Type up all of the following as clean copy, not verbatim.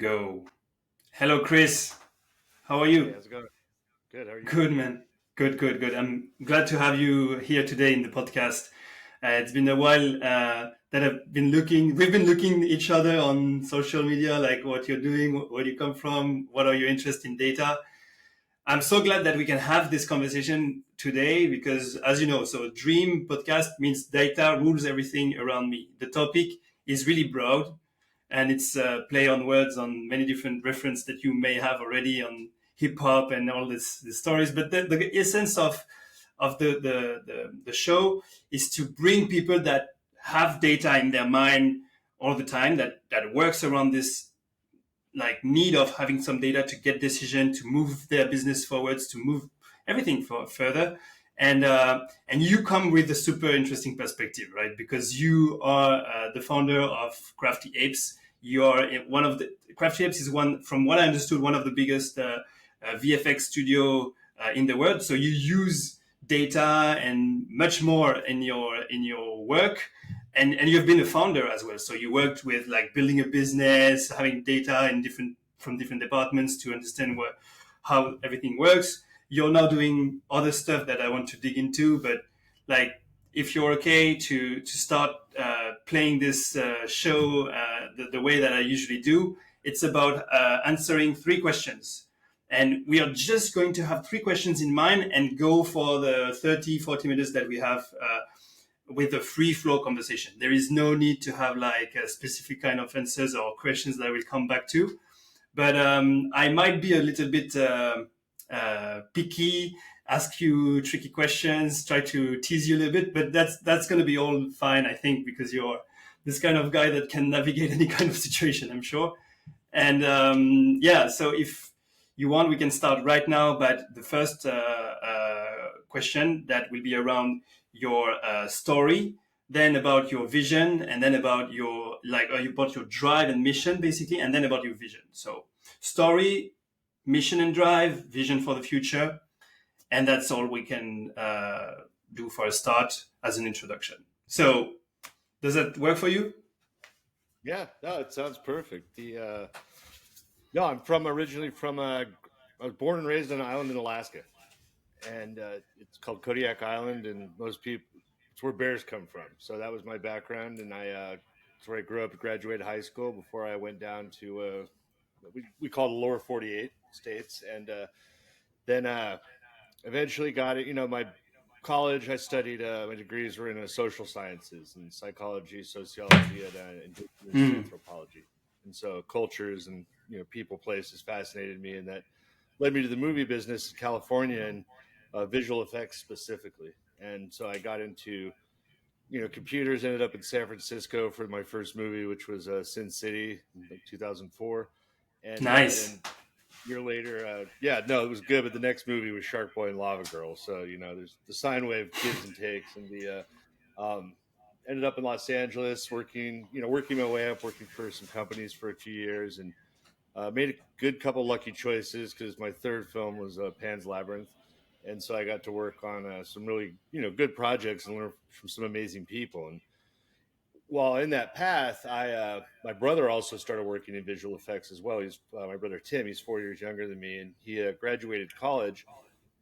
go. Hello, Chris. How are Hey, you? how's it going? Good. How are you? Good, man. Good, good, good. I'm glad to have you here today in the podcast. It's been a while that we've been looking each other on social media, like what you're doing, where you come from, what are your interests in data. I'm so glad that we can have this conversation today because, as you know, so Dream podcast means data rules everything around me. The topic is really broad and it's play on words on many different reference that you may have already on hip hop and all these stories. But the essence of the show is to bring people that have data in their mind all the time that works around this like need of having some data to get decision to move their business forwards to move everything further and you come with a super interesting perspective, right? Because you are the founder of Crafty Apes. You are one of the Crafty Apes is one, from what I understood, one of the biggest VFX studio in the world. So you use data and much more in your work, and you've been a founder as well. So you worked with like building a business, having data in different from different departments to understand how everything works. You're now doing other stuff that I want to dig into, but like if you're okay to start playing this show the way that I usually do, it's about answering three questions. And we are just going to have three questions in mind and go for the 30-40 minutes that we have with a free flow conversation. There is no need to have like a specific kind of answers or questions that I will come back to. But I might be a little bit picky, ask you tricky questions, try to tease you a little bit. But that's going to be all fine, I think, because you're this kind of guy that can navigate any kind of situation, I'm sure. And yeah, so if you want, we can start right now. But the first question that will be around your story, then about your vision, and then about your about your drive and mission, basically, and then about your vision. So story, mission and drive, vision for the future, and that's all we can do for a start as an introduction. So does that work for you? Yeah, no, it sounds perfect. No, I'm from originally from I was born and raised on an island in Alaska, and it's called Kodiak Island, and most people, it's where bears come from. So that was my background, and it's where I grew up, graduated high school before I went down to we call the lower 48 states, and then eventually got it. My college, I studied, my degrees were in social sciences and psychology, sociology, and indigenous Mm. anthropology. And so cultures and, people, places fascinated me. And that led me to the movie business in California and visual effects specifically. And so I got into, computers, ended up in San Francisco for my first movie, which was Sin City in like 2004. And Nice. then year later, yeah, no, it was good. But the next movie was Shark Boy and Lava Girl. So there's the sine wave gives and takes, and the ended up in Los Angeles working my way up, working for some companies for a few years, and made a good couple lucky choices because my third film was Pan's Labyrinth, and so I got to work on some really good projects and learn from some amazing people. And while in that path, my brother also started working in visual effects as well. He's my brother Tim. He's 4 years younger than me, and he graduated college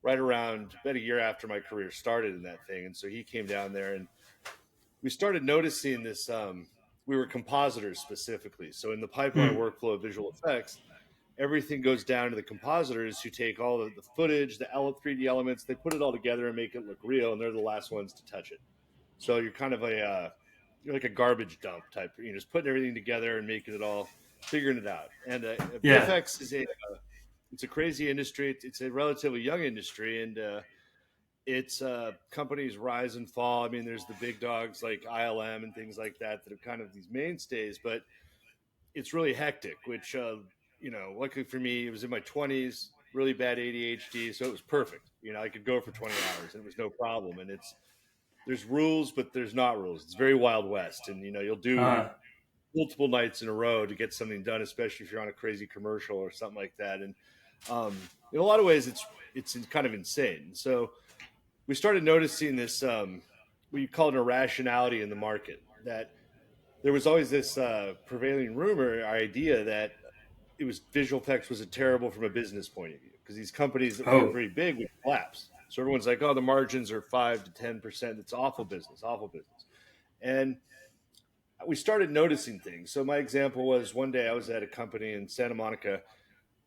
right around about a year after my career started in that thing. And so he came down there, and we started noticing this. We were compositors specifically, so in the pipeline Mm. workflow of visual effects, everything goes down to the compositors who take all the footage, the 3D elements, they put it all together and make it look real, and they're the last ones to touch it. So you're kind of you're like a garbage dump type. You're just putting everything together and making it all, figuring it out. And Yeah. VFX is it's a crazy industry. It's a relatively young industry, and it's companies rise and fall. I mean, there's the big dogs like ILM and things like that are kind of these mainstays, but it's really hectic. Which luckily for me, it was in my 20s, really bad ADHD, so it was perfect. I could go for 20 hours and it was no problem. And there's rules, but there's not rules. It's very Wild West, and you'll do Uh, multiple nights in a row to get something done, especially if you're on a crazy commercial or something like that. And in a lot of ways, it's kind of insane. So we started noticing this what you call an irrationality in the market. That there was always this prevailing rumor or idea that it was visual effects was terrible from a business point of view because these companies that were Oh, very big would collapse. So everyone's like, oh, the margins are 5 to 10%. It's awful business, awful business. And we started noticing things. So my example was one day I was at a company in Santa Monica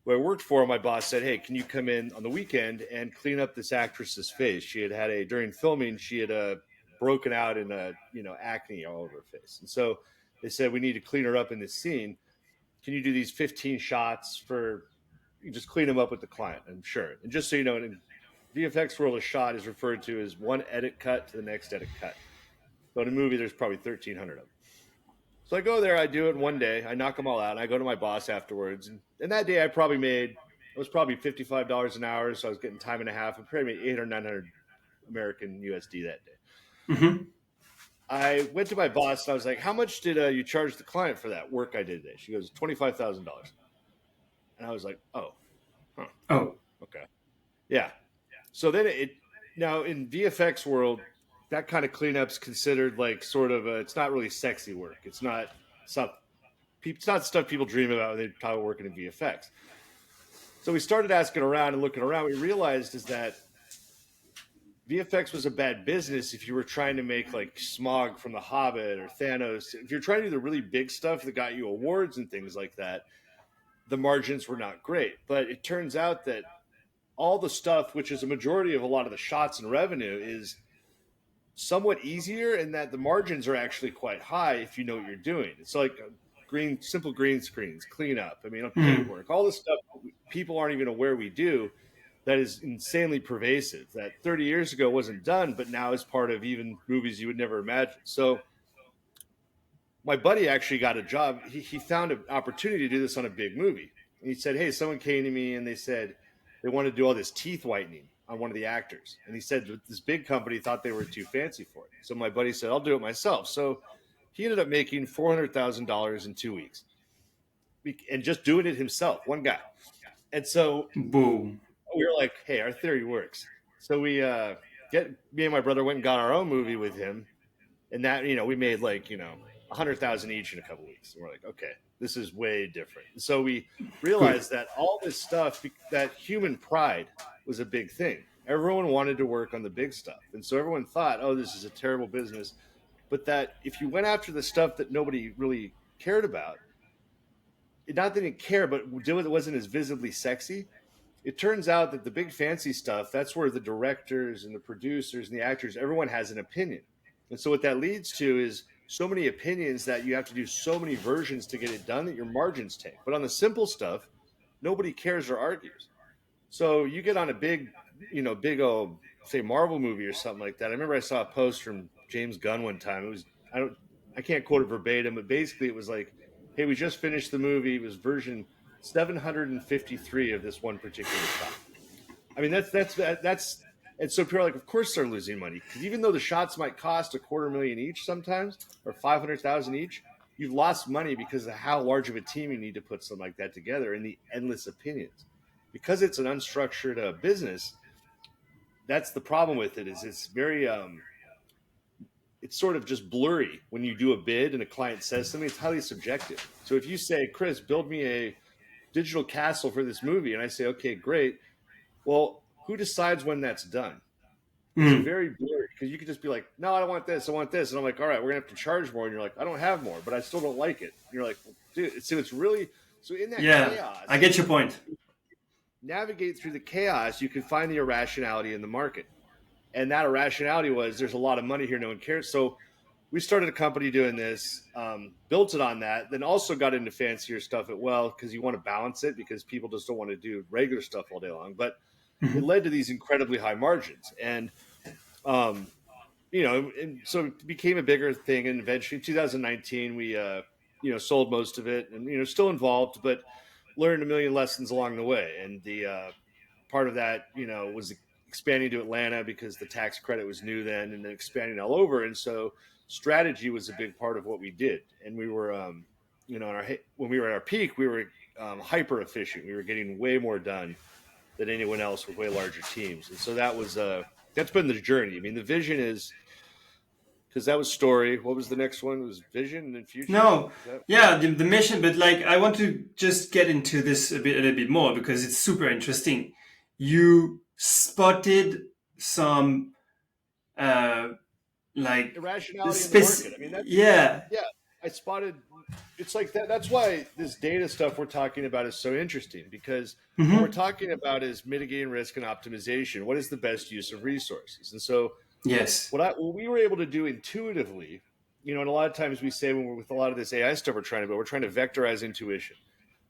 where I worked for. My boss said, hey, can you come in on the weekend and clean up this actress's face? She had during filming, she had broken out in acne all over her face. And so they said, we need to clean her up in this scene. Can you do these 15 shots you just clean them up with the client? I'm sure. And just so you know, in VFX world, a shot is referred to as one edit cut to the next edit cut. So in a movie, there's probably 1,300 of them. So I go there, I do it one day, I knock them all out, and I go to my boss afterwards. And that day, it was probably $55 an hour, so I was getting time and a half. I probably made 800 or 900 American USD that day. mm-hmm. I went to my boss and I was like, how much did you charge the client for that work I did today? She goes, $25,000. And I was like, oh, huh, Oh, okay. Yeah. So then now in VFX world, that kind of cleanup's considered like sort of it's not really sexy work. It's not stuff people dream about when they talk about working in VFX. So we started asking around and looking around. We realized is that VFX was a bad business if you were trying to make like Smog from The Hobbit or Thanos. If you're trying to do the really big stuff that got you awards and things like that, the margins were not great. But it turns out that all the stuff, which is a majority of a lot of the shots and revenue, is somewhat easier in that the margins are actually quite high if you know what you're doing. It's like simple green screens, cleanup. I mean, paint work, all the stuff people aren't even aware we do. That is insanely pervasive. That 30 years ago wasn't done, but now is part of even movies you would never imagine. So my buddy actually got a job. He found an opportunity to do this on a big movie. And he said, hey, someone came to me and they said they wanted to do all this teeth whitening on one of the actors. And he said this big company thought they were too fancy for it. So my buddy said, I'll do it myself. So he ended up making $400,000 in 2 weeks and just doing it himself, one guy. And so boom. we were like, hey, our theory works. So me and my brother went and got our own movie with him. And that, we made like, 100,000 each in a couple of weeks. And we're like, okay, this is way different. And so we realized that all this stuff, that human pride was a big thing. Everyone wanted to work on the big stuff. And so everyone thought, oh, this is a terrible business. But that if you went after the stuff that nobody really cared about, not that they didn't care, but it wasn't as visibly sexy, it turns out that the big fancy stuff, that's where the directors and the producers and the actors, everyone has an opinion. And so what that leads to is so many opinions that you have to do so many versions to get it done that your margins tank. But on the simple stuff, nobody cares or argues. So you get on a big old, say, Marvel movie or something like that. I remember I saw a post from James Gunn one time. It was, I can't quote it verbatim, but basically it was like, hey, we just finished the movie. It was version 753 of this one particular shot. I mean, that's, and so people are like, of course they're losing money because even though the shots might cost $250,000 each sometimes or 500,000 each, you've lost money because of how large of a team you need to put something like that together and the endless opinions. Because it's an unstructured business, that's the problem with it. Is it's very it's sort of just blurry when you do a bid and a client says something. It's highly subjective. So if you say, Chris, build me a digital castle for this movie, and I say, okay, great. Well, who decides when that's done? It's very blurry because you could just be like, no, I don't want this. I want this. And I'm like, all right, we're going to have to charge more. And you're like, I don't have more, but I still don't like it. And you're like, well, dude, so it's really, so in that chaos. I get your point. Navigate through the chaos, you can find the irrationality in the market. And that irrationality was there's a lot of money here, no one cares. So we started a company doing this, built it on that, then also got into fancier stuff as well because you want to balance it because people just don't want to do regular stuff all day long. But it led to these incredibly high margins. And, and so it became a bigger thing. And eventually in 2019, we, sold most of it and, still involved, but learned a million lessons along the way. And the part of that, was expanding to Atlanta because the tax credit was new then and then expanding all over. And so strategy was a big part of what we did. And we were, when we were at our peak, we were hyper efficient. We were getting way more done than anyone else with way larger teams. And so that was, that's been the journey. I mean, the vision is because that was story. What was the next one? It was vision and future. No, Is that? yeah, the mission, but like I want to just get into this a little bit more because it's super interesting. You spotted some uh like Irrationality in the market. I mean, that's yeah. yeah. I spotted. It's like that. That's why this data stuff we're talking about is so interesting because what we're Hmm. talking about is mitigating risk and optimization. What is the best use of resources? And so Yes. what we were able to do intuitively, and a lot of times we say when we're with a lot of this AI stuff we're trying to vectorize intuition.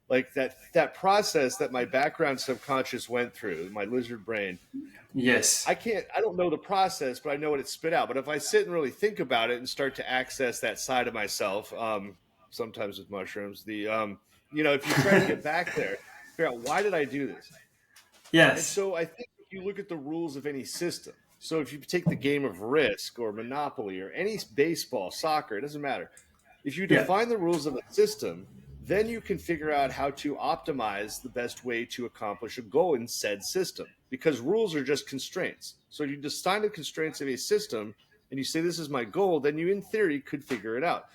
Like that process that my background subconscious went through, my lizard brain, Yes. I don't know the process, but I know what it spit out. But if I sit and really think about it and start to access that side of myself, sometimes with mushrooms, if you try to get back there, figure out why did I do this? And Yes. so I think if you look at the rules of any system, so if you take the game of Risk or Monopoly or any baseball, soccer, it doesn't matter. If you Yeah. define the rules of a system, then you can figure out how to optimize the best way to accomplish a goal in said system because rules are just constraints. So if you define the constraints of a system and you say, this is my goal, then you, in theory, could figure it out.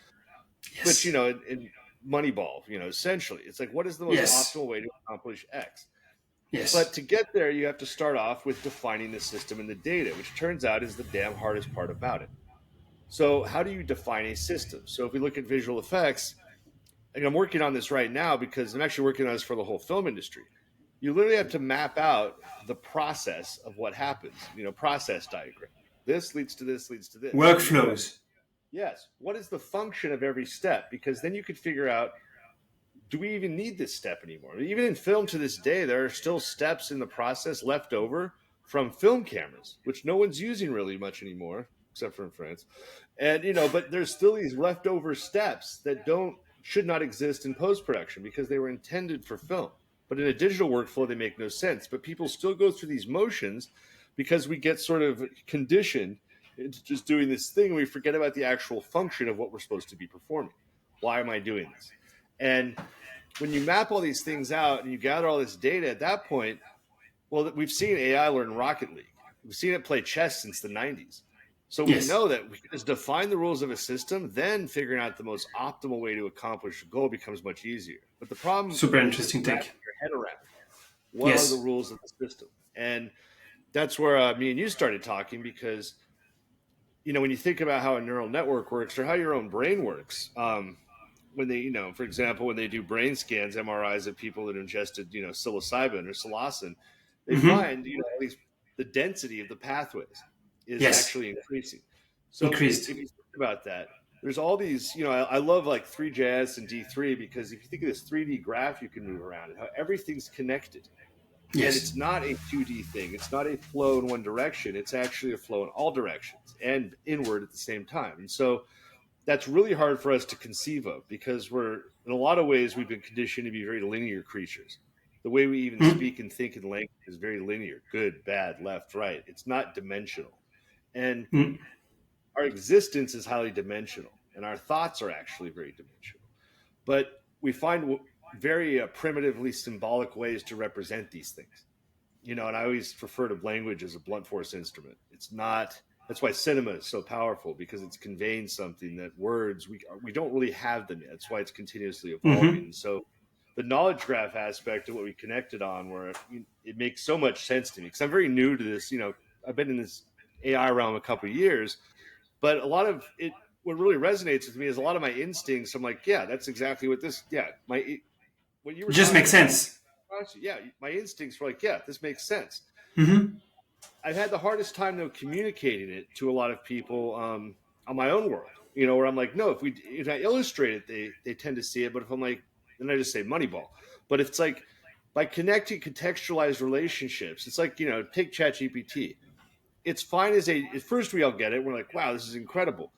But, Yes. in Moneyball, essentially, it's like, what is the most Yes. optimal way to accomplish X? But Yes. to get there, you have to start off with defining the system and the data, which turns out is the damn hardest part about it. So, how do you define a system? So, if we look at visual effects, and I'm working on this right now because I'm actually working on this for the whole film industry. You literally have to map out the process of what happens, process diagram. This leads to this, leads to this. And then Workflows. yes, what is the function of every step? Because then you could figure out, do we even need this step anymore? Even in film to this day, there are still steps in the process left over from film cameras, which no one's using really much anymore, except for in France. And but there's still these leftover steps that don't should not exist in post production because they were intended for film. But in a digital workflow, they make no sense. But people still go through these motions because we get sort of conditioned into just doing this thing. And we forget about the actual function of what we're supposed to be performing. Why am I doing this? And when you map all these things out and you gather all this data at that point, well, we've seen AI learn Rocket League. We've seen it play chess since the 90s. So we Yes. know that we can just define the rules of a system, then figuring out the most optimal way to accomplish a goal becomes much easier. But the problem Super is just interesting wrapping take. your head around what are the Yes. rules of the system. And that's where me and you started talking because, when you think about how a neural network works or how your own brain works, when they, for example, when they do brain scans, MRIs of people that ingested, psilocybin or psilocin, they Hmm. find, at least the density of the pathways is Yes. actually increasing. So Increased. if you think about that, there's all these, I love like 3JS and D3 because if you think of this 3D graph you can move around and how everything's connected. And Yes. it's not a 2D thing. It's not a flow in one direction. It's actually a flow in all directions and inward at the same time. And so that's really hard for us to conceive of because we're in a lot of ways we've been conditioned to be very linear creatures. The way we even Hmm. speak and think in language is very linear, good, bad, left, right. It's not dimensional. And Hmm. our existence is highly dimensional and our thoughts are actually very dimensional. But we find very primitively symbolic ways to represent these things. And I always refer to language as a blunt force instrument. It's not. That's why cinema is so powerful because it's conveying something that words we don't really have them yet. That's why it's continuously evolving. Hmm. And so, the knowledge graph aspect of what we connected on, where it makes so much sense to me because I'm very new to this. I've been in this AI realm a couple of years, but a lot of it. What really resonates with me is a lot of my instincts. I'm like, yeah, that's exactly what this. Yeah, what you were Just talking makes about. sense. Yeah, my instincts were like, yeah, this makes sense. Hmm. I've had the hardest time though communicating it to a lot of people on my own world. Where I'm like, no, if I illustrate it, they tend to see it. But if I'm like, then I just say Moneyball. But if it's like by connecting contextualized relationships, it's like take ChatGPT. It's fine at first we all get it. We're like, wow, this is incredible.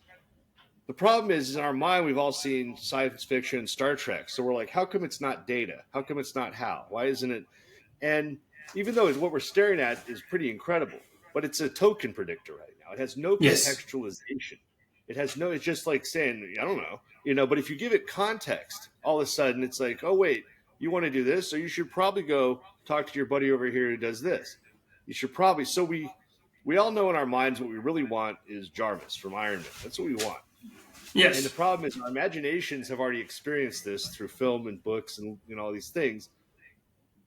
The problem is in our mind, we've all seen science fiction and Star Trek. So we're like, how come it's not data? How come it's not how? Why isn't it? And even though what we're staring at is pretty incredible, but it's a token predictor right now. It has no Yes. contextualization. It's just like saying, I don't know, but if you give it context, all of a sudden it's like, oh, wait, you want to do this? So you should probably go talk to your buddy over here who does this. You should probably, so we all know in our minds what we really want is Jarvis from Iron Man. That's what we want. And the Yes. problem is our imaginations have already experienced this through film and books and all these things.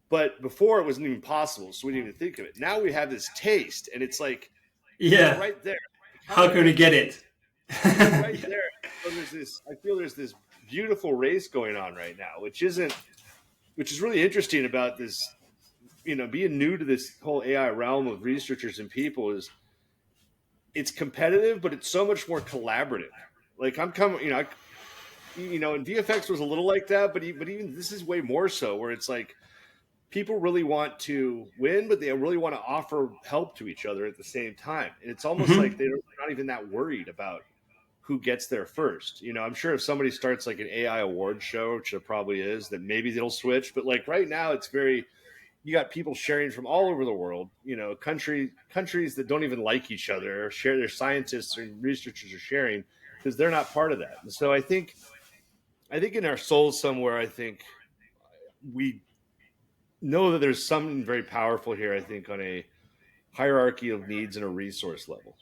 But before it wasn't even possible, so we didn't even think of it. Now we have this taste, and it's like it's Yeah. right there. Like, how How do I can we make get this? it? It's right Yeah. there. So there's this. I feel there's this beautiful race going on right now, which is really interesting about this. Being new to this whole AI realm of researchers and people is it's competitive, but it's so much more collaborative. Like I'm coming, and VFX was a little like that, but even this is way more so, where it's like people really want to win, but they really want to offer help to each other at the same time. And it's almost like Mhm. they're not even that worried about who gets there first. I'm sure if somebody starts like an AI award show, which it probably is, then maybe they'll switch. But like right now, it's very you got people sharing from all over the world. Countries that don't even like each other share their scientists and researchers are sharing because they're not part of that. And so I think in our souls somewhere, I think we know that there's something very powerful here. I think on a hierarchy of needs and a resource level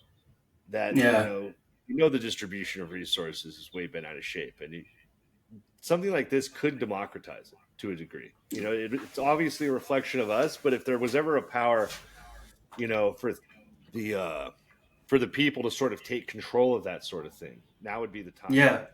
that Yeah. the distribution of resources has way been out of shape, and something like this could democratize it to a degree. It's obviously a reflection of us, but if there was ever a power, for the for the people to sort of take control of that sort of thing, now would be the time. Yeah.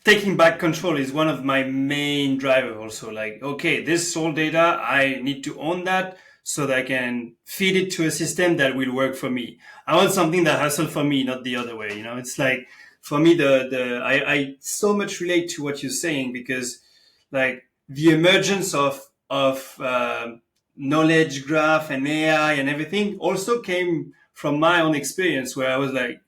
Taking back control is one of my main drivers also. Like, okay, this soul data, I need to own that so that I can feed it to a system that will work for me. I want something that hustle for me, not the other way. It's like for me, I so much relate to what you're saying because like the emergence of knowledge graph and AI and everything also came from my own experience where I was like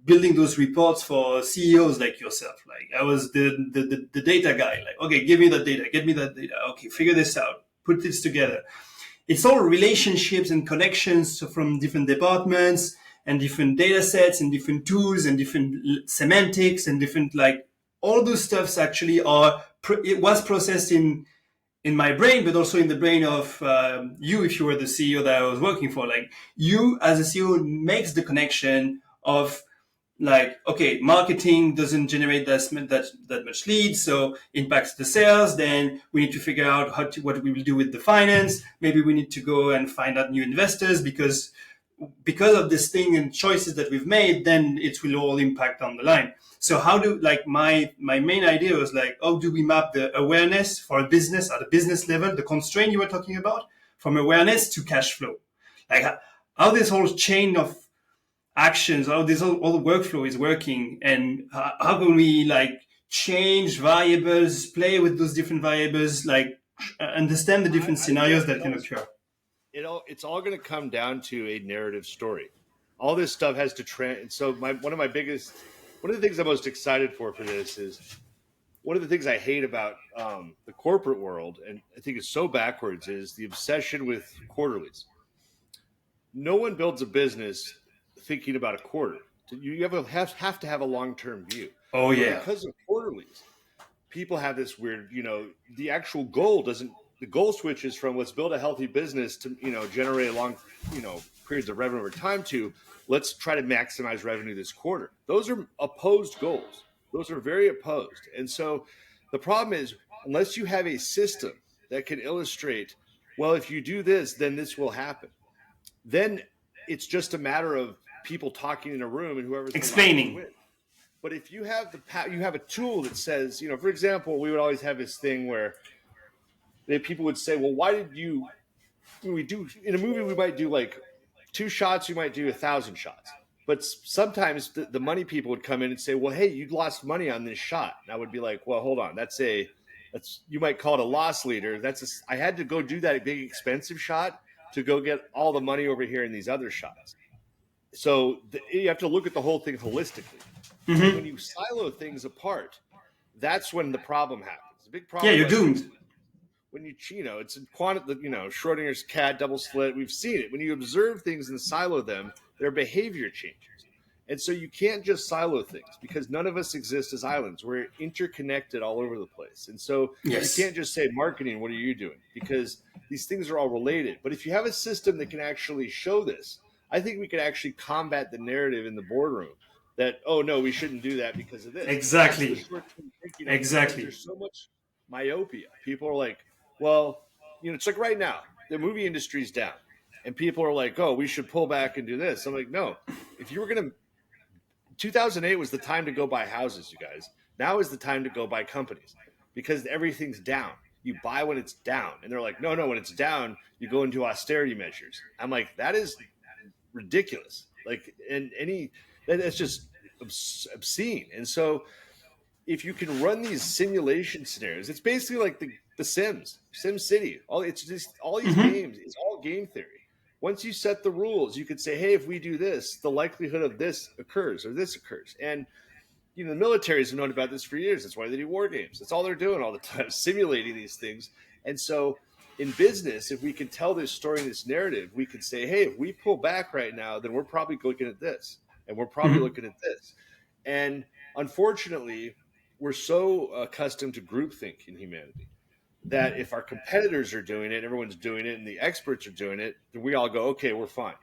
building those reports for CEOs like yourself. Like I was the data guy. Like, okay, give me the data, get me that data. Okay, figure this out, put this together. It's all relationships and connections from different departments and different data sets and different tools and different semantics and different like all those stuffs actually are it was processed in my brain, but also in the brain of you if you were the CEO that I was working for. Like you as a CEO makes the connection of like, okay, marketing doesn't generate that much leads, so impacts the sales. Then we need to figure out what we will do with the finance. Maybe we need to go and find out new investors because of this thing and choices that we've made. Then it will all impact on the line. So how do like my main idea was like, how do we map the awareness for a business at a business level, the constraint you were talking about, from awareness to cash flow, like how this whole chain of actions, how this all the workflow is working, and how can we like change variables, play with those different variables, like understand the different I feel scenarios like that can occur. it's all going to come down to a narrative story. All this stuff has to trend. So one of the things I'm most excited for this is one of the things I hate about the corporate world, and I think is so backwards, is the obsession with quarterlies. No one builds a business thinking about a quarter. You have to have a long term view. Oh But yeah. because of quarterlies, people have this weird, the actual goal doesn't, the goal switches from let's build a healthy business to, generate long, periods of revenue over time to let's try to maximize revenue this quarter. Those are opposed goals. Those are very opposed. And so the problem is, unless you have a system that can illustrate, well, if you do this, then this will happen, then it's just a matter of people talking in a room and whoever's the loudest Explaining. wins. But if you have you have a tool that says, for example, we would always have this thing where people would say, well, why did you? We do in a movie, we might do like 2 shots, we might do 1,000 shots. But sometimes the money people would come in and say, well, hey, you lost money on this shot. And I would be like, well, hold on, that's you might call it a loss leader. I had to go do that big expensive shot to go get all the money over here in these other shots. So you have to look at the whole thing holistically. And when you silo things apart, that's when the problem happens. The big Yeah, problem you're was doomed. when it's in Schrodinger's cat double slit. We've seen it. When you observe things and silo them, their behavior changes. And so you can't just silo things because none of us exist as islands. We're interconnected all over the place. And so you Yes. can't just say, marketing, what are you doing? Because these things are all related. But if you have a system that can actually show this, I think we could actually combat the narrative in the boardroom that, oh no, we shouldn't do that because of this. And that's the Exactly. short-term thinking of it, because Exactly. there's so much myopia. People are like, well, it's like right now, the movie industry's down. And people are like, oh, we should pull back and do this. I'm like, no. If you were going to 2008 was the time to go buy houses, you guys. Now is the time to go buy companies because everything's down. You buy when it's down. And they're like, no, when it's down, you go into austerity measures. I'm like, that is ridiculous. Like, that's just obscene. And so if you can run these simulation scenarios, it's basically like the Sims, Sim City. It's just all these Mm-hmm. games. It's all game theory. Once you set the rules, you could say, hey, if we do this, the likelihood of this occurs or this occurs. And the militaries have known about this for years. That's why they do war games. That's all they're doing all the time, simulating these things. And so in business, if we can tell this story, this narrative, we can say, hey, if we pull back right now, then we're probably looking at this, and we're probably Mm-hmm. looking at this. And unfortunately, we're so accustomed to groupthink in humanity that if our competitors are doing it, everyone's doing it, and the experts are doing it, then we all go, okay, we're fine.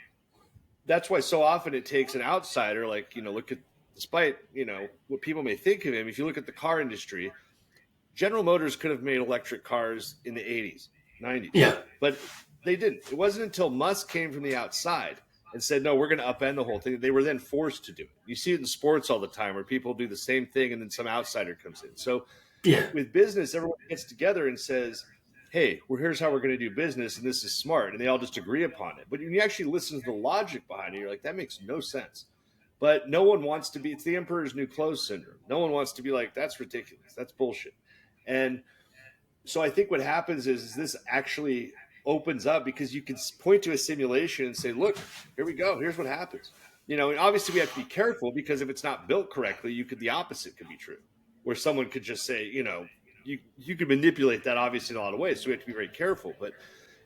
That's why so often it takes an outsider, like, look at, despite, what people may think of him, if you look at the car industry, General Motors could have made electric cars in the 80s, 90s, Yeah. but they didn't. It wasn't until Musk came from the outside and said, no, we're going to upend the whole thing. They were then forced to do it. You see it in sports all the time where people do the same thing and then some outsider comes in. So Yeah. with business, everyone gets together and says, hey, here's how we're going to do business, and this is smart, and they all just agree upon it. But when you actually listen to the logic behind it, you're like, that makes no sense. But no one wants to be, it's the emperor's new clothes syndrome. No one wants to be like, that's ridiculous. That's bullshit. And so I think what happens is this actually opens up because you can point to a simulation and say, look, here we go. Here's what happens. And obviously we have to be careful because if it's not built correctly, the opposite could be true, where someone could just say, you could manipulate that obviously in a lot of ways. So we have to be very careful. But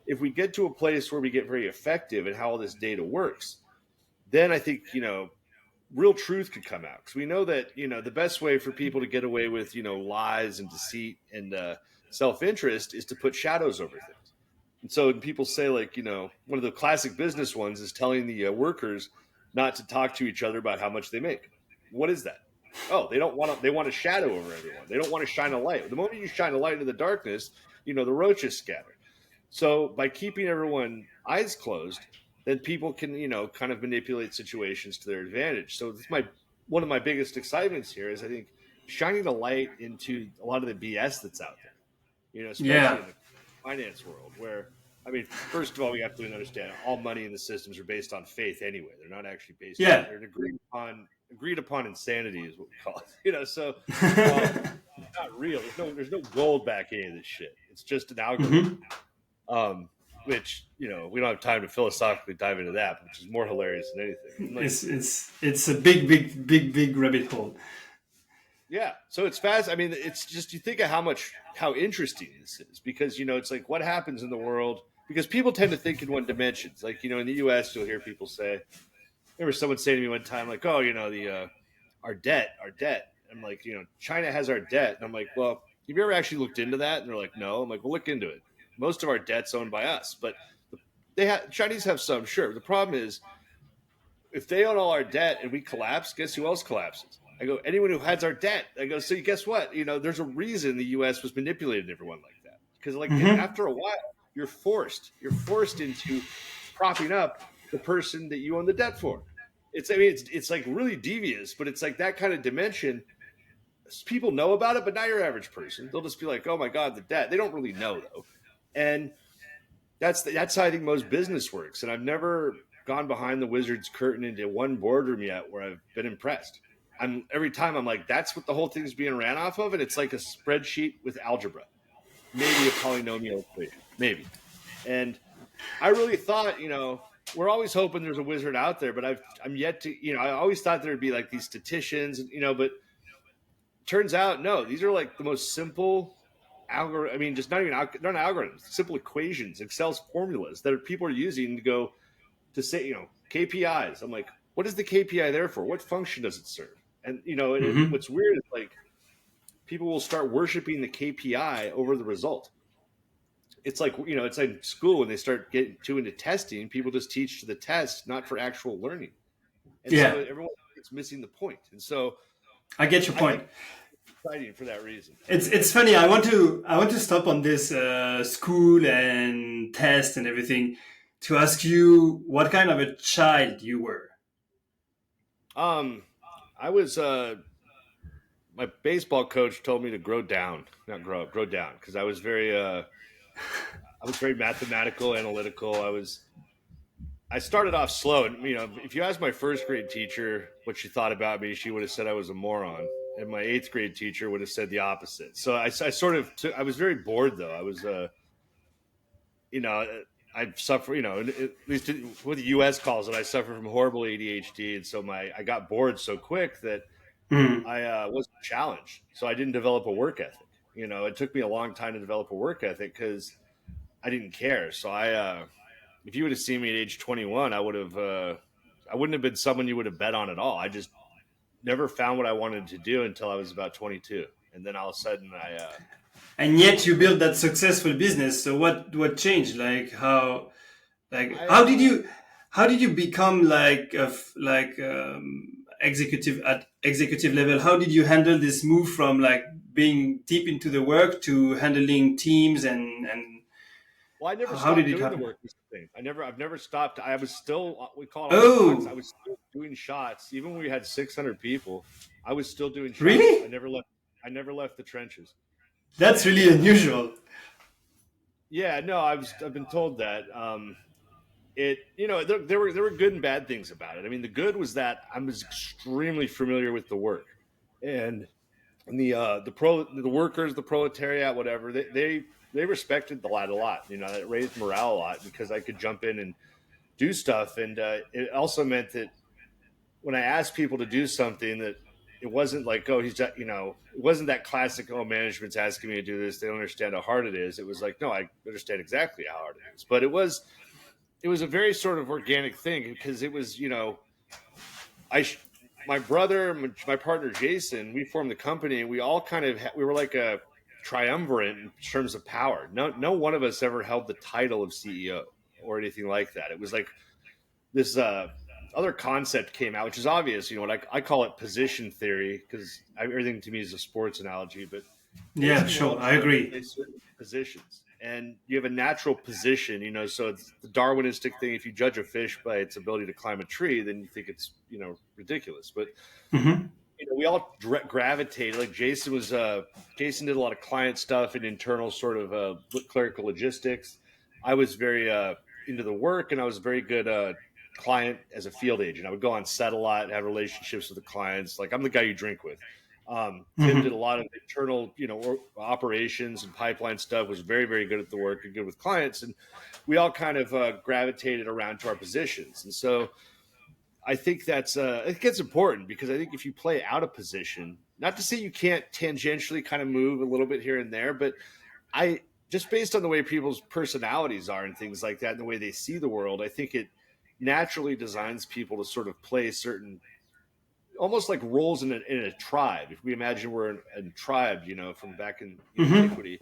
if we get to a place where we get very effective in how all this data works, then I think, real truth could come out. Because we know that, the best way for people to get away with, lies and deceit and self-interest is to put shadows over things. And so people say, like, one of the classic business ones is telling the workers not to talk to each other about how much they make. What is that? Oh, they want a shadow over everyone. They don't want to shine a light. The moment you shine a light into the darkness, the roaches scatter. So by keeping everyone eyes closed, then people can, kind of manipulate situations to their advantage. So this one of my biggest excitements here is I think shining a light into a lot of the BS that's out there, especially Yeah. in the finance world where, I mean, first of all, we have to understand all money in the systems are based on faith anyway. They're not actually based on, Yeah. they're agreed upon insanity is what we call it, so it's not real. There's no gold back any of this shit. It's just an algorithm. Mm-hmm. Which we don't have time to philosophically dive into that, which is more hilarious than anything. Like, It's a big rabbit hole. yeah, so it's fast. I mean, it's just, you think of how interesting this is because it's like what happens in the world because people tend to think in one dimensions. Like in the U.S., you'll hear people say. I remember someone saying to me one time, like, "Oh, our debt." I'm like, China has our debt, and I'm like, well, have you ever actually looked into that? And they're like, no. I'm like, well, look into it. Most of our debt's owned by us, but Chinese have some, sure. The problem is if they own all our debt and we collapse, guess who else collapses? I go, anyone who has our debt. I go, so guess what? There's a reason the U.S. was manipulating everyone like that because, like, Mm-hmm. after a while, you're forced into propping up the person that you own the debt for. It's like really devious, but it's like that kind of dimension. People know about it, but not your average person. They'll just be like, oh my God, the debt. They don't really know though. And that's how I think most business works. And I've never gone behind the wizard's curtain into one boardroom yet where I've been impressed. Every time I'm like, that's what the whole thing's being ran off of. And it's like a spreadsheet with algebra, maybe a polynomial equation, maybe. And I really thought, we're always hoping there's a wizard out there, but I'm yet to, I always thought there'd be like these statisticians, but turns out, no, these are like the most simple algorithm. I mean, just not algorithms, simple equations, Excel's formulas that people are using to go to say, KPIs. I'm like, what is the KPI there for? What function does it serve? And, Mm-hmm. what's weird is like people will start worshiping the KPI over the result. it's like, it's like school when they start getting too into testing, people just teach to the test, not for actual learning. And so Yeah, everyone is missing the point. And so I get your I think point. it's exciting for that reason. It's funny. I want to stop on this school and test and everything to ask you what kind of a child you were. Um, I was my baseball coach told me to grow down, not grow up, grow down, because I was very mathematical, analytical. I started off slow, and if you ask my first grade teacher what she thought about me, she would have said I was a moron, and my eighth grade teacher would have said the opposite. So I sort of I was very bored though. I was you know I suffer, at least what the U.S. calls it, I suffer from horrible ADHD, and so I got bored so quick that Mm. I wasn't challenged, so I didn't develop a work ethic. It took me a long time to develop a work ethic because I didn't care. So if you would have seen me at age 21, I wouldn't have been someone you would have bet on at all. I just never found what I wanted to do until I was about 22, and then all of a sudden And yet you built that successful business. So what changed? Like I how did you become like executive at executive level? How did you handle this move from like being deep into the work to handling teams and well, I never how did stopped it doing the happen? work. Was the thing. I've never stopped. I was still, we call it on the box. I Oh, was still doing shots, even when we had 600 people. I was still doing shots. really? I never left the trenches. That's And really unusual. yeah, no, I've been told that. There were good and bad things about it. I mean, the good was that I was extremely familiar with the work, and the workers, the proletariat, whatever, they respected the lad a lot. It raised morale a lot because I could jump in and do stuff, and it also meant that when I asked people to do something, that it wasn't like, oh, it wasn't that classic, oh, management's asking me to do this, they don't understand how hard it is. It was like, no, I understand exactly how hard it is. But it was a very sort of organic thing because it was, I my brother, my partner Jason, we formed the company, and we all kind of we were like a triumvirate in terms of power. No one of us ever held the title of CEO or anything like that. It was like this other concept came out, which is obvious. What I call it position theory, because everything to me is a sports analogy. But Yeah, basically, we're sure. all I trying to agree. play certain positions, and you have a natural position. So it's the Darwinistic thing. If you judge a fish by its ability to climb a tree, then you think it's ridiculous. But Hmm. we all gravitated. Like Jason did a lot of client stuff and internal sort of clerical logistics. I was very into the work, and I was very good client as a field agent. I would go on set a lot, have relationships with the clients. Like, I'm the guy you drink with. Tim did a Hmm. lot of internal, operations and pipeline stuff. Was very, very good at the work and good with clients, and we all kind of gravitated around to our positions. And so I think it gets important because I think if you play out of position, not to say you can't tangentially kind of move a little bit here and there, but I just based on the way people's personalities are and things like that and the way they see the world, I think it naturally designs people to sort of play certain almost like roles in a tribe. If we imagine we're in tribe, from back in Hmm. antiquity,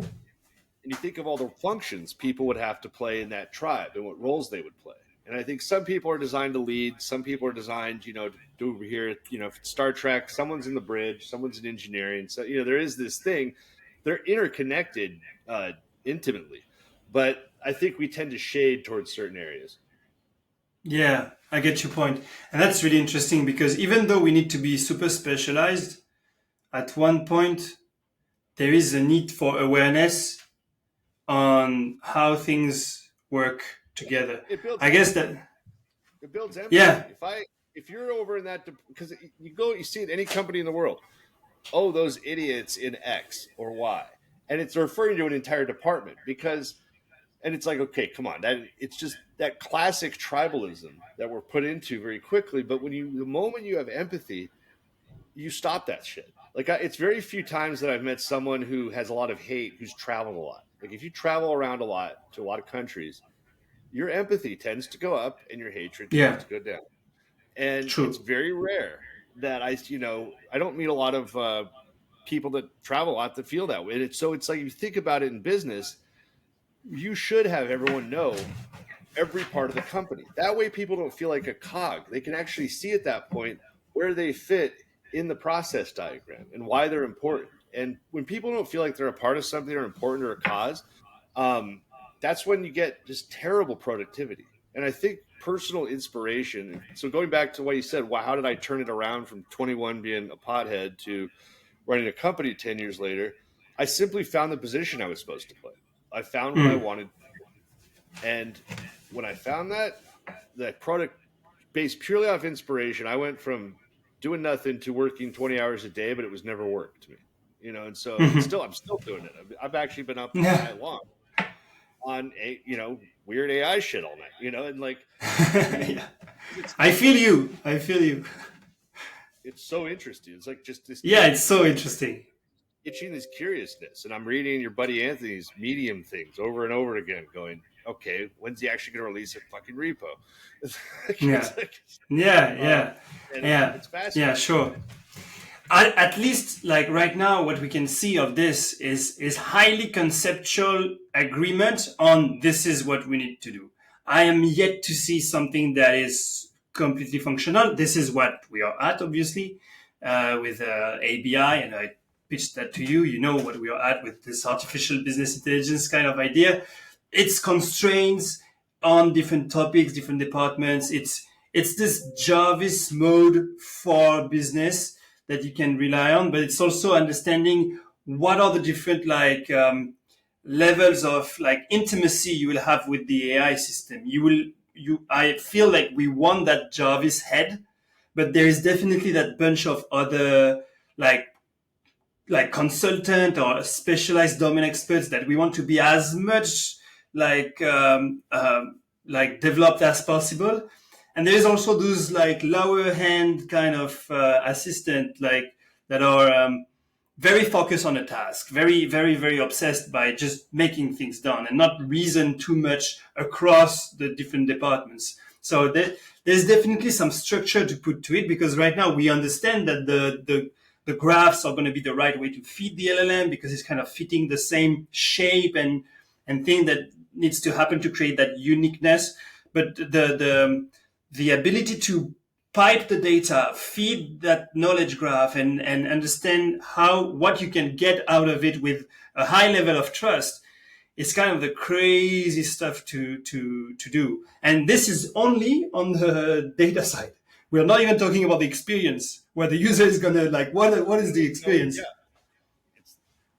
and you think of all the functions people would have to play in that tribe and what roles they would play. And I think some people are designed to lead, some people are designed, to do over here, if it's Star Trek, someone's in the bridge, someone's in engineering. So, there is this thing. They're interconnected intimately. But I think we tend to shade towards certain areas. Yeah, I get your point. And that's really interesting because even though we need to be super specialized, at one point there is a need for awareness on how things work together. It builds I guess empathy. that, It builds empathy. yeah. If you're over in that, because you see it any company in the world, oh, those idiots in X or Y. And it's referring to an entire department and it's like, okay, come on. It's just that classic tribalism that we're put into very quickly. But the moment you have empathy, you stop that shit. Like, it's very few times that I've met someone who has a lot of hate, who's traveled a lot. Like, if you travel around a lot to a lot of countries, your empathy tends to go up and your hatred tends Yeah, to go down. And it's true. very rare that I don't meet a lot of people that travel a lot that feel that way. So it's like, if you think about it in business, you should have everyone know every part of the company. That way people don't feel like a cog. They can actually see at that point where they fit in the process diagram and why they're important. And when people don't feel like they're a part of something or important or a cause, that's when you get just terrible productivity. And I think personal inspiration. So going back to what you said, how did I turn it around from 21 being a pothead to running a company 10 years later? I simply found the position I was supposed to play. I found what I wanted. And when I found that product based purely off inspiration, I went from doing nothing to working 20 hours a day, but it was never work to me, and so I'm still doing it. I've actually been up all night long on weird AI shit all night, and like, I feel you. It's so interesting. It's like just this. Yeah, it's so interesting. Itching this curiousness, and I'm reading your buddy Anthony's Medium things over and over again, going, okay, when's he actually going to release a fucking repo? Yeah. It's fascinating. Yeah, sure. At least, like right now, what we can see of this is highly conceptual agreement on this is what we need to do. I am yet to see something that is completely functional. This is what we are at, obviously, with ABI, and I pitched that to you. You know what we are at with this artificial business intelligence kind of idea. It's constraints on different topics, different departments. It's this Jarvis mode for business that you can rely on, but it's also understanding what are the different levels of intimacy you will have with the AI system. I feel like we want that Jarvis head, but there is definitely that bunch of other like consultant or specialized domain experts that we want to be as much developed as possible. And there is also those lower hand kind of assistant that are very focused on a task, very, very, very obsessed by just making things done and not reason too much across the different departments. So there's definitely some structure to put to it, because right now we understand that the graphs are going to be the right way to feed the LLM, because it's kind of fitting the same shape and thing that needs to happen to create that uniqueness. But the ability to pipe the data, feed that knowledge graph, and understand what you can get out of it with a high level of trust is kind of the crazy stuff to do. And this is only on the data side. We're not even talking about the experience, where the user is going to what is the experience? Yeah.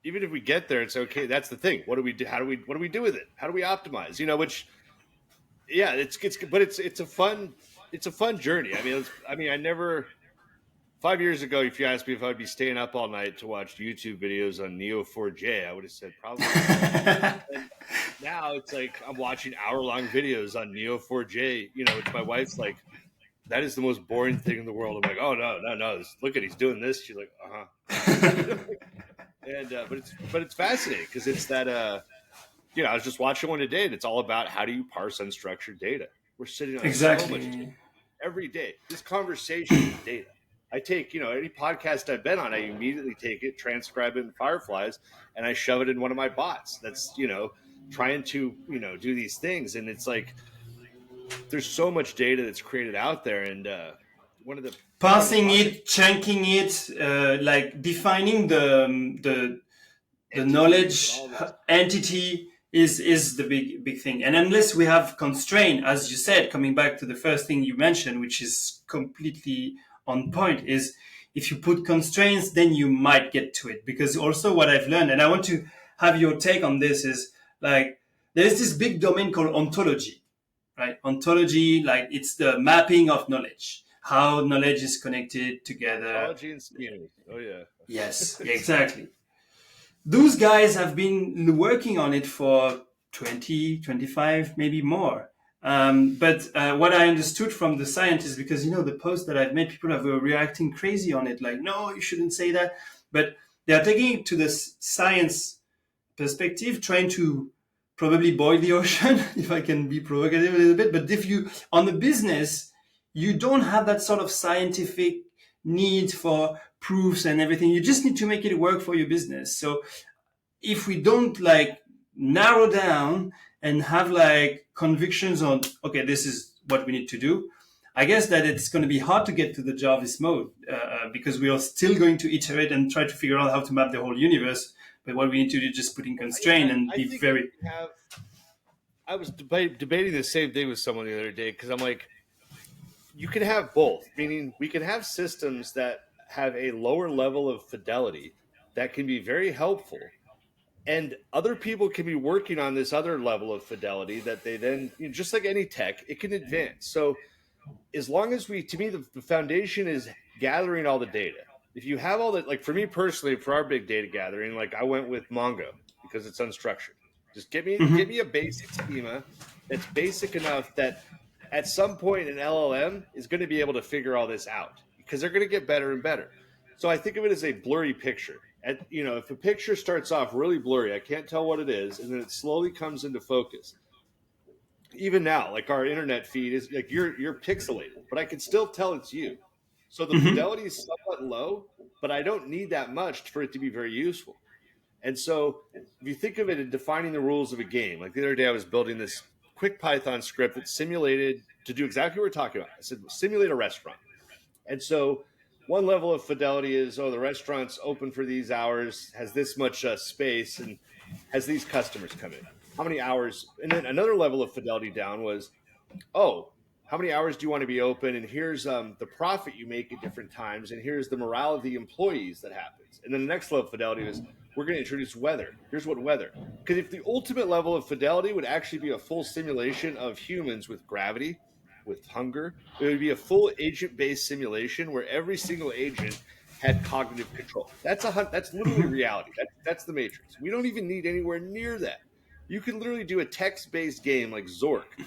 Even if we get there, it's okay. That's the thing. What do we do? What do we do with it? How do we optimize? It's a fun journey. I never 5 years ago, if you asked me if I'd be staying up all night to watch YouTube videos on Neo4j, I would have said probably. And now it's like I'm watching hour-long videos on Neo4j, which my wife's like, that is the most boring thing in the world. I'm like, oh, no. Look at, he's doing this. She's like, uh-huh. And but it's fascinating, because it's that I was just watching one today, and it's all about how do you parse unstructured data. We're sitting on so much data every day. This conversation is data. I take any podcast I've been on, I immediately take it, transcribe it in Fireflies, and I shove it in one of my bots. That's trying to do these things, and it's like there's so much data that's created out there, and one of the parsing it, chunking it, defining the knowledge entity is the big thing. And unless we have constraint, as you said, coming back to the first thing you mentioned, which is completely on point, is if you put constraints, then you might get to it. Because also what I've learned, and I want to have your take on this, is there's this big domain called ontology, right? Ontology, it's the mapping of knowledge, how knowledge is connected together. Ontology and schemas. Oh yeah. Yes, exactly. Those guys have been working on it for 20, 25, maybe more. But what I understood from the scientists, because, the post that I've made, people are reacting crazy on it. Like, no, you shouldn't say that. But they are taking it to the science perspective, trying to probably boil the ocean, if I can be provocative a little bit. But if you, on the business, you don't have that sort of scientific need for proofs and everything. You just need to make it work for your business. So if we don't narrow down and have like convictions on, okay, this is what we need to do. I guess that it's going to be hard to get to the Jarvis mode because we are still going to iterate and try to figure out how to map the whole universe. But what we need to do is just put in constraint and I be think you very. can have. I was debating the same thing with someone the other day because I'm like, you can have both, meaning we can have systems that have a lower level of fidelity that can be very helpful, and other people can be working on this other level of fidelity that they then, just like any tech, it can advance. So as long as to me, the foundation is gathering all the data. If you have all that, like for me personally, for our big data gathering, like I went with Mongo because it's unstructured. Just give Mhm. me a basic schema that's basic enough that at some point an LLM is going to be able to figure all this out because they're going to get better and better. So I think of it as a blurry picture. If a picture starts off really blurry, I can't tell what it is, and then it slowly comes into focus. Even now, like our internet feed is like you're pixelated, but I can still tell it's you. So the Mhm. fidelity is somewhat low, but I don't need that much for it to be very useful. And so if you think of it in defining the rules of a game, like the other day I was building this quick Python script that simulated to do exactly what we're talking about. I said simulate a restaurant. And so one level of fidelity is, oh, the restaurant's open for these hours, has this much space, and has these customers come in. How many hours? And then another level of fidelity down was, oh, how many hours do you want to be open? And here's the profit you make at different times, and here's the morale of the employees that happens. And then the next level of fidelity is, we're going to introduce weather. Here's what weather. Because if the ultimate level of fidelity would actually be a full simulation of humans with gravity, with hunger, it would be a full agent-based simulation where every single agent had cognitive control. That's literally reality. That's the Matrix. We don't even need anywhere near that. You can literally do a text-based game like Zork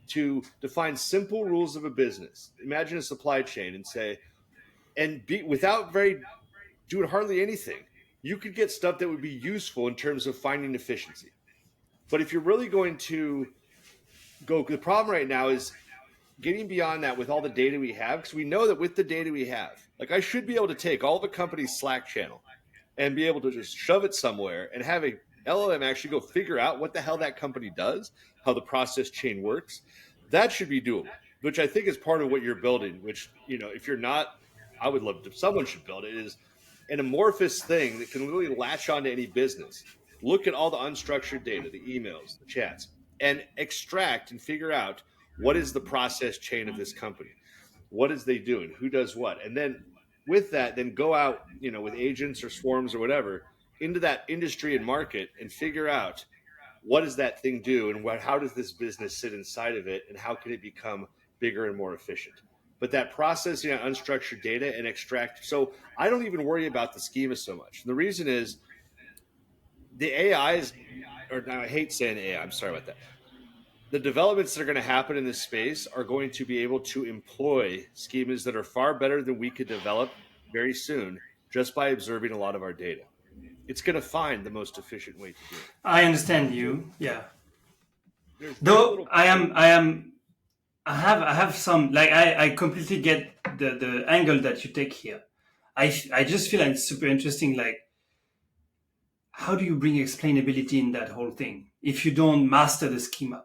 to define simple rules of a business. Imagine a supply chain and say, and be without very doing hardly anything, you could get stuff that would be useful in terms of finding efficiency. But if you're really going to go, the problem right now is getting beyond that with all the data we have, because we know that with the data we have, like I should be able to take all the company's Slack channel and be able to just shove it somewhere and have a LLM actually go figure out what the hell that company does, how the process chain works. That should be doable, which I think is part of what you're building. Which, if you're not, I would love to. Someone should build it. Is an amorphous thing that can really latch onto any business. Look at all the unstructured data, the emails, the chats, and extract and figure out what is the process chain of this company. What is they doing? Who does what? And then with that, then go out, with agents or swarms or whatever, into that industry and market and figure out what does that thing do and how does this business sit inside of it and how can it become bigger and more efficient. But that processing unstructured data and extract. So I don't even worry about the schema so much. And the reason is the AIs, or now I hate saying AI, I'm sorry about that. The developments that are going to happen in this space are going to be able to employ schemas that are far better than we could develop very soon just by observing a lot of our data. It's going to find the most efficient way to do it. I understand So you. Yeah. there's very Though little. I have some like I completely get the angle that you take here. I just feel like it's super interesting. Like, how do you bring explainability in that whole thing if you don't master the schema?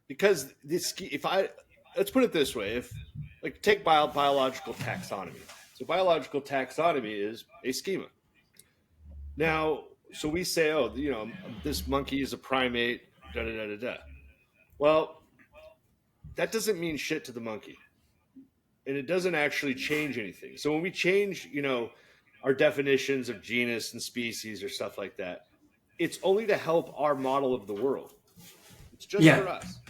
Because this, if I let's put it this way, if like take biological taxonomy. So biological taxonomy is a schema. Now, so we say, oh, this monkey is a primate, da da da da da. Well, that doesn't mean shit to the monkey, and it doesn't actually change anything. So when we change, our definitions of genus and species or stuff like that, it's only to help our model of the world. It's just Yeah. for us.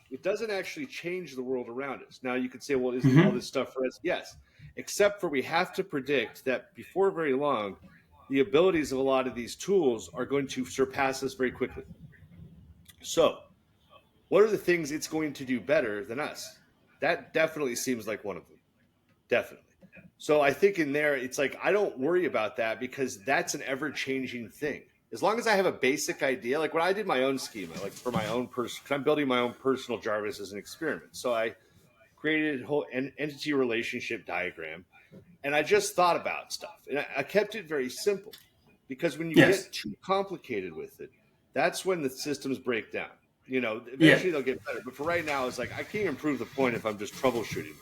It doesn't actually change the world around us. Now you could say, well, isn't all Hmm. this stuff for us? Yes, except for we have to predict that before very long, the abilities of a lot of these tools are going to surpass us very quickly. So, what are the things it's going to do better than us? That definitely seems like one of them. Definitely. So I think in there, it's like I don't worry about that because that's an ever changing thing. As long as I have a basic idea, like when I did my own schema, like for my own person, because I'm building my own personal Jarvis as an experiment. So I created a whole entity relationship diagram and I just thought about stuff. And I kept it very simple because when you Yes. get too complicated with it, that's when the systems break down. Yeah. Eventually they'll get better. But for right now, it's like I can't even prove the point if I'm just troubleshooting.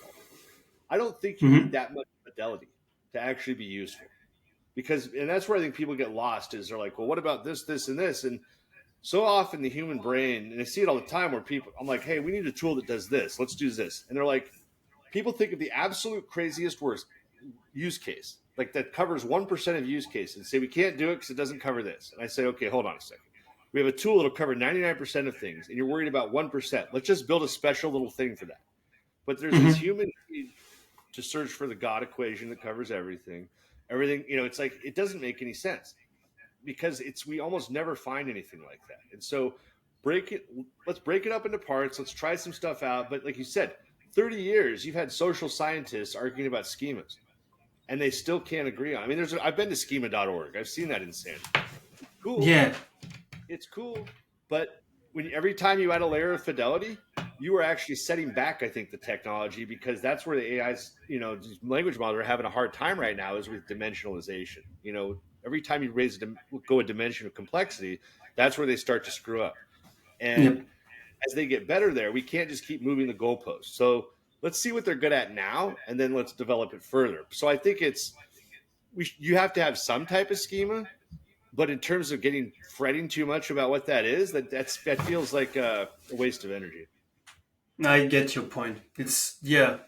I don't think you need Hmm. that much fidelity to actually be useful. And that's where I think people get lost is they're like, well, what about this, this, and this? And so often the human brain, and I see it all the time where I'm like, hey, we need a tool that does this. Let's do this. And they're like, people think of the absolute craziest worst use case, like that covers 1% of use cases, and say we can't do it because it doesn't cover this. And I say, okay, hold on a second. We have a tool that'll cover 99% of things, and you're worried about 1%. Let's just build a special little thing for that. But there's this Hmm. human need to search for the God equation that covers everything. Everything, it's like it doesn't make any sense because we almost never find anything like that. And so let's break it up into parts. Let's try some stuff out. But like you said, 30 years, you've had social scientists arguing about schemas and they still can't agree on. I mean, I've been to schema.org. I've seen that insanity. Cool. Yeah. It's cool. But every time you add a layer of fidelity, you are actually setting back, I think, the technology, because that's where the AI's, these language models are having a hard time right now is with dimensionalization. Every time you go a dimension of complexity, that's where they start to screw up. And Yep. as they get better there, we can't just keep moving the goalposts. So let's see what they're good at now, and then let's develop it further. So I think you have to have some type of schema, but in terms of fretting too much about what that is, that feels like a waste of energy. I get your point. It's yeah.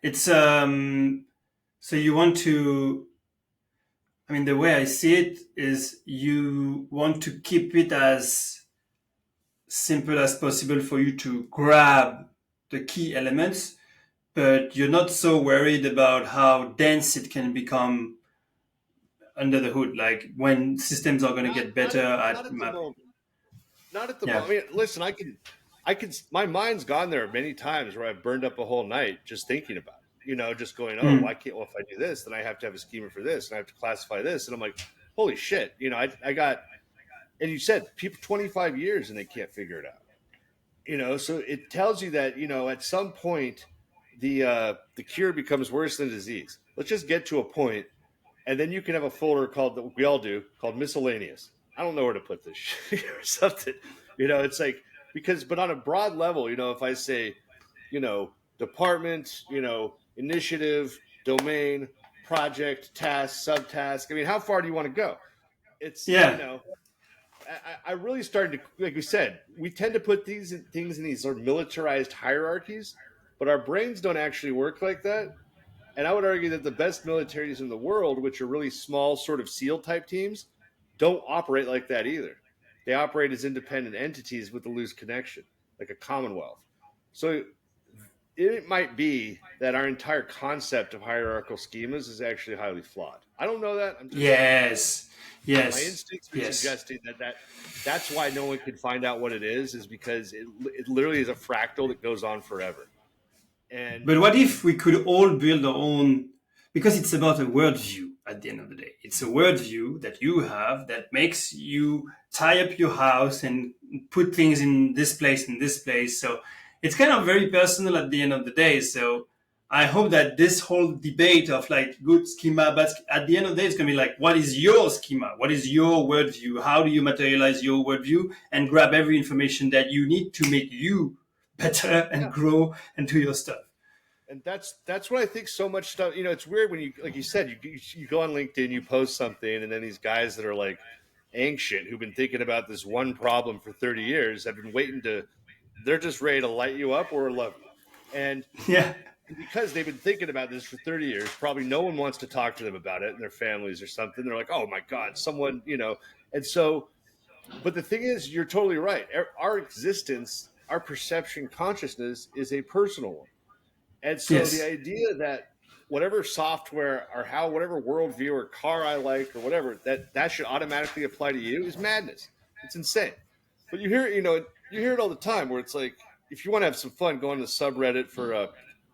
It's so you want to, I mean, the way I see it is you want to keep it as simple as possible for you to grab the key elements, but you're not so worried about how dense it can become under the hood, like when systems are going to Not, get not, better not at at the mapping. moment. Not at the Yeah. moment. I mean, listen, I can. My mind's gone there many times where I've burned up a whole night just thinking about it. Just going, oh, Mm. why can't? Well, if I do this, then I have to have a schema for this, and I have to classify this, and I'm like, holy shit. I got. And you said people 25 years and they can't figure it out. So it tells you that at some point the cure becomes worse than disease. Let's just get to a point, and then you can have a folder called that we all do called miscellaneous. I don't know where to put this shit or something. It's like but on a broad level, if I say, department, initiative, domain, project, task, subtask. I mean, how far do you want to go? It's Yeah. I really started to, like we said, we tend to put these things in these sort of militarized hierarchies, but our brains don't actually work like that. And I would argue that the best militaries in the world, which are really small, sort of SEAL type teams, don't operate like that either. They operate as independent entities with a loose connection, like a commonwealth. So it might be that our entire concept of hierarchical schemas is actually highly flawed. I don't know that. Yes. My Yes. instincts are Yes. suggesting that's why no one can find out what it is because it literally is a fractal that goes on forever. And But what if we could all build our own? Because it's about a worldview at the end of the day. It's a worldview that you have that makes you tie up your house and put things in this place and this place. So it's kind of very personal at the end of the day. So I hope that this whole debate of like good schema, but at the end of the day, it's going to be like, what is your schema? What is your worldview? How do you materialize your worldview and grab every information that you need to make you better and yeah, grow and do your stuff? and that's what I think. So much stuff. It's weird when you, like you said, you go on LinkedIn, you post something, and then these guys that are like ancient who've been thinking about this one problem for 30 years have been waiting to. They're just ready to light you up or love you, and Yeah. because they've been thinking about this for 30 years, probably no one wants to talk to them about it and their families or something. They're like, oh my God, someone, And so, but the thing is, you're totally right. Our existence, our perception, consciousness is a personal one. And so the Yes. idea that whatever software or whatever worldview or car I like or whatever, that should automatically apply to you is madness. It's insane. But you hear it all the time where it's like, if you want to have some fun, go on the subreddit for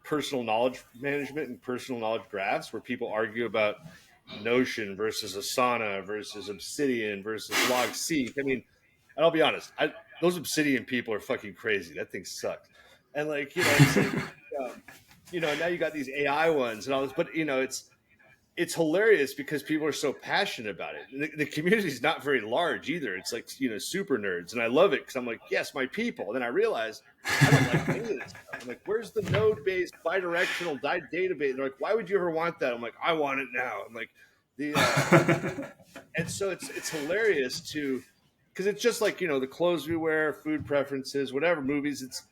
personal knowledge management and personal knowledge graphs where people argue about Notion versus Asana versus Obsidian versus LogSeq. I mean, and I'll be honest, those Obsidian people are fucking crazy. That thing sucks. And like, it's like, now you got these AI ones and all this, but it's hilarious because people are so passionate about it. The community is not very large either. It's like, super nerds. And I love it because I'm like, yes, my people. And then I realize I don't like any of this stuff. I'm like, where's the node-based bidirectional database? They're like, why would you ever want that? I'm like, I want it now. I'm like, and so it's hilarious because it's just like, the clothes we wear, food preferences, whatever, movies,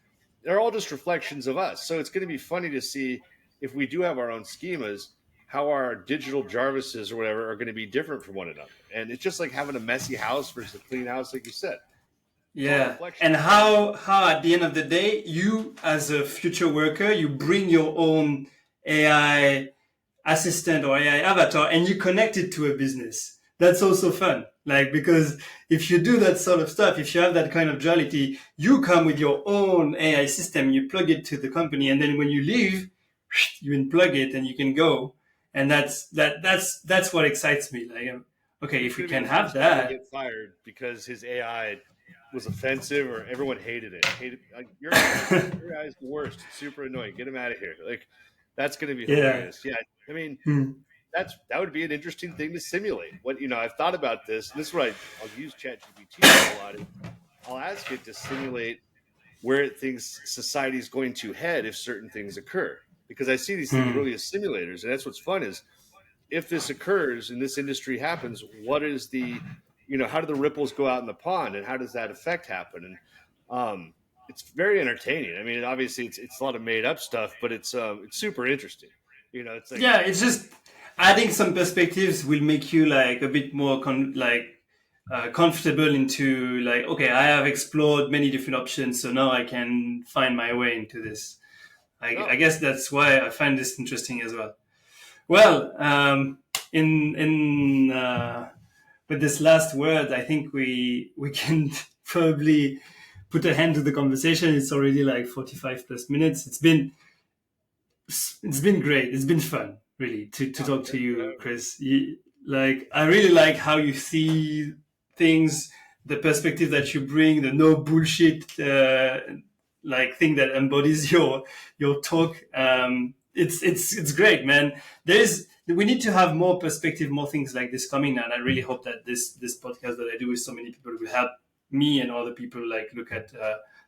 they're all just reflections of us. So it's going to be funny to see if we do have our own schemas, how our digital Jarvises or whatever are going to be different from one another. And it's just like having a messy house versus a clean house, like you said. Yeah. And how at the end of the day, you as a future worker, you bring your own AI assistant or AI avatar and you connect it to a business. That's also fun. Like, because if you do that sort of stuff, if you have that kind of duality, you come with your own AI system, you plug it to the company, and then when you leave, you unplug it and you can go. And that's what excites me. Like, okay, if we can have that. Get fired because his AI was offensive or everyone hated it. Like, your AI is the worst. It's super annoying. Get him out of here. Like, that's going to be hilarious. Yeah. I mean, that would be an interesting thing to simulate. What, I've thought about this, and this is what I'll use ChatGPT a lot. I'll ask it to simulate where it thinks society is going to head if certain things occur. Because I see these things really as simulators, and that's what's fun is if this occurs and this industry happens, what is how do the ripples go out in the pond, and how does that effect happen? And it's very entertaining. I mean, obviously it's a lot of made up stuff, but it's super interesting. It's like, yeah, it's just adding some perspectives will make you like a bit more comfortable into like, okay, I have explored many different options, so now I can find my way into this. I guess that's why I find this interesting as well. Well, in with this last word, I think we can probably put a hand to the conversation. It's already like 45 plus minutes. It's been great. It's been fun, really, to talk to you, Chris. I really like how you see things, the perspective that you bring, the no bullshit thing that embodies your talk. It's great, man. We need to have more perspective, more things like this coming, and I really hope that this podcast that I do with so many people will help me and other people like look at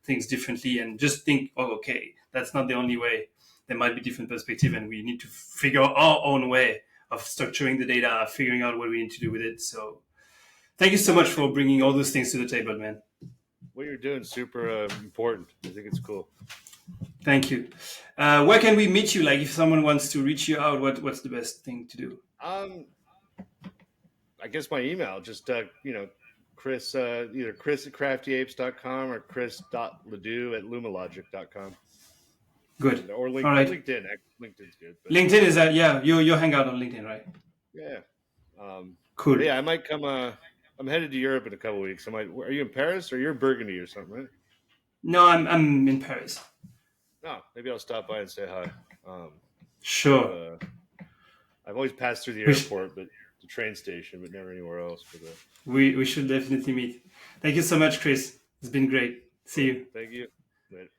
things differently and just think, oh, okay, that's not the only way. There might be different perspective, and we need to figure out our own way of structuring the data, figuring out what we need to do with it. So thank you so much for bringing all those things to the table, man. What you're doing is super important. I think it's cool. Thank you. Where can we meet you? Like, if someone wants to reach you out, what's the best thing to do? I guess my email, just Chris, either Chris@CraftyApes.com or Chris.LeDoux@lumalogic.com. Good. Or LinkedIn. All right. LinkedIn's good. But LinkedIn is that? Yeah, you hang out on LinkedIn, right? Yeah. Cool. Yeah, I might come. I'm headed to Europe in a couple of weeks. Are you in Paris or you're in Burgundy or something, right? No, I'm in Paris. No, maybe I'll stop by and say hi. Sure. I've always passed through the airport, but the train station, but never anywhere else. We should definitely meet. Thank you so much, Chris. It's been great. See you. Thank you. Later.